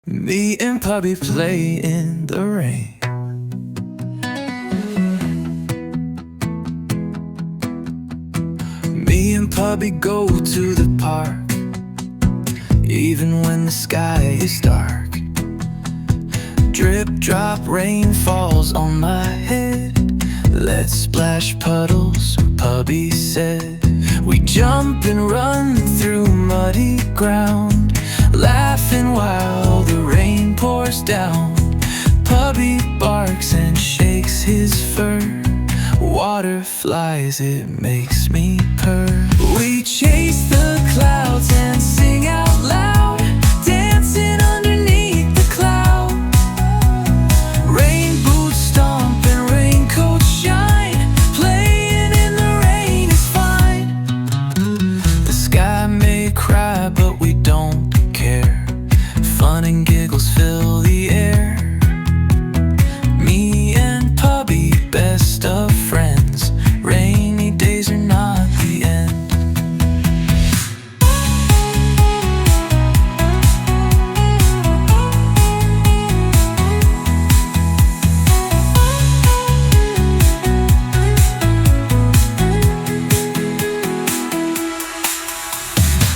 Me and Puppy play in the rain. Me and Puppy go to the park, even when the sky is dark. Drip drop rain falls on my head. Let's splash puddles, Puppy said. We jump and run through muddy ground, laughing while the rain pours down. Puppy barks and shakes his fur. Water flies, it makes me purr. We chase the clouds and sing out loud, dancing underneath the cloud. Rain boots stomp and raincoats shine, playing in the rain is fine. The sky may cry, but we don't care. Fun and giggles fill the air. Me and Puppy, best of friends. Rainy days are not the end.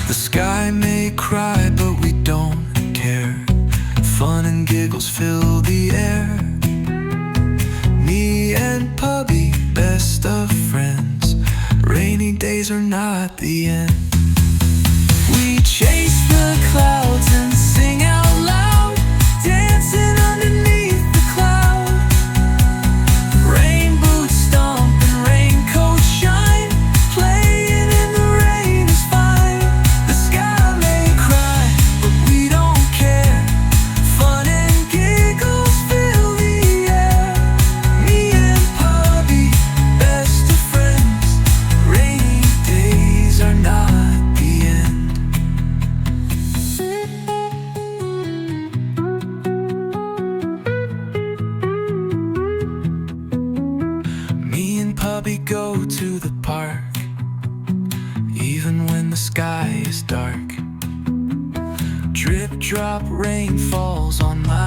The sky may cry, but we don't care. Fun and giggles fill the air. Me and Puppy, best of friends. Rainy days are not the end. We chase the clouds and sing out loud, dancing underneath the cloud. Rain boots stomp and raincoats shine, playing in the rain is fine. The sky may cry, but we don't care. Fun and giggles fill the air. Me and Puppy, best of friends. Rainy days are not the end. Me and Puppy go to the park, even when the sky is dark. Drip drop rain falls on my